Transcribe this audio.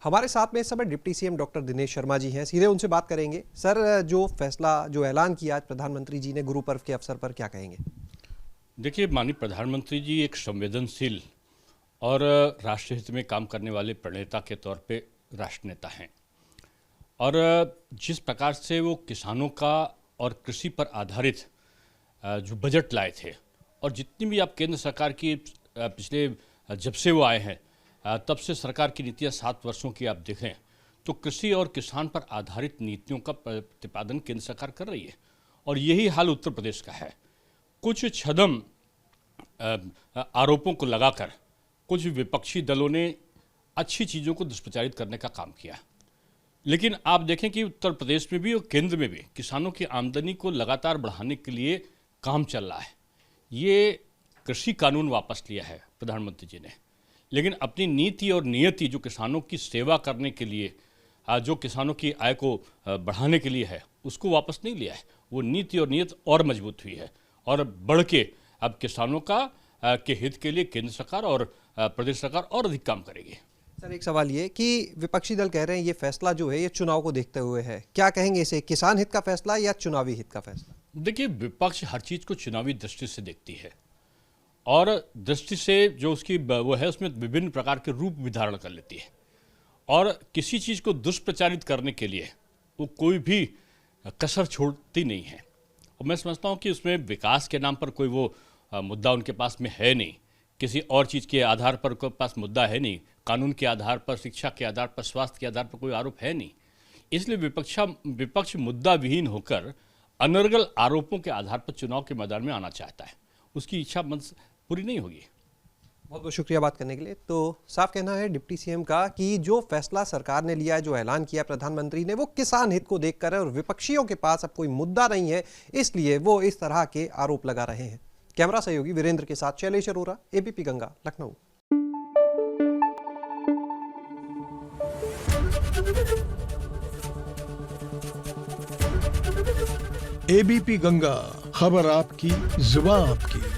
हमारे साथ में इस समय deputy CM doctor Dinesh Sharma ji हैं, सीधे उनसे बात करेंगे। सर, जो फैसला, जो ऐलान किया आज प्रधानमंत्री जी ने गुरु पर्व के अवसर पर, क्या कहेंगे? देखिए, माननीय प्रधानमंत्री जी एक संवेदनशील और राष्ट्र हित में काम करने वाले प्रणेता के तौर पे राष्ट्र नेता हैं। और जिस प्रकार से वो किसानों का और कृषि पर आधारित जो बजट लाए थे, और जितनी भी आप केंद्र सरकार की पिछले जब से वो आए हैं तब से सरकार की नीतियाँ 7 वर्षों की आप देखें तो कृषि और किसान पर आधारित नीतियों का प्रतिपादन केंद्र सरकार कर रही है। और यही हाल उत्तर प्रदेश का है। कुछ छद्म आरोपों को लगाकर कुछ विपक्षी दलों ने अच्छी चीज़ों को दुष्प्रचारित करने का काम किया। लेकिन आप देखें कि उत्तर प्रदेश में भी और केंद्र में भी किसानों की आमदनी को लगातार बढ़ाने के लिए काम चल रहा है। ये कृषि कानून वापस लिया है प्रधानमंत्री जी ने, लेकिन अपनी नीति और नियति जो किसानों की सेवा करने के लिए, जो किसानों की आय को बढ़ाने के लिए है, उसको वापस नहीं लिया है। वो नीति और नियत और मजबूत हुई है और बढ़ के अब किसानों का के हित के लिए केंद्र सरकार और प्रदेश सरकार और अधिक काम करेगी। सर, एक सवाल ये कि विपक्षी दल कह रहे हैं ये फैसला जो है ये चुनाव को देखते हुए है, क्या कहेंगे इसे, किसान हित का फैसला या चुनावी हित का फैसला? देखिए, विपक्ष हर चीज़ को चुनावी दृष्टि से देखती है और दृष्टि से जो उसकी वो है उसमें विभिन्न प्रकार के रूप भी धारण कर लेती है। और किसी चीज़ को दुष्प्रचारित करने के लिए वो कोई भी कसर छोड़ती नहीं है। और मैं समझता हूँ कि उसमें विकास के नाम पर कोई वो मुद्दा उनके पास में है नहीं, किसी और चीज़ के आधार पर उनके पास मुद्दा है नहीं, कानून के आधार पर, शिक्षा के आधार पर, स्वास्थ्य के आधार पर कोई आरोप है नहीं। इसलिए विपक्ष मुद्दा विहीन होकर अनर्गल आरोपों के आधार पर चुनाव के मैदान में आना चाहता है। उसकी इच्छा पूरी नहीं होगी। बहुत बहुत शुक्रिया बात करने के लिए। तो साफ कहना है डिप्टी सीएम का कि जो फैसला सरकार ने लिया है, जो ऐलान किया प्रधानमंत्री ने, वो किसान हित को देखकर है और विपक्षियों के पास अब कोई मुद्दा नहीं है, इसलिए वो इस तरह के आरोप लगा रहे हैं। कैमरा सहयोगी वीरेंद्र के साथ शैलेश अरोरा, एबीपी गंगा, लखनऊ। एबीपी गंगा, खबर आपकी, जुबान आपकी।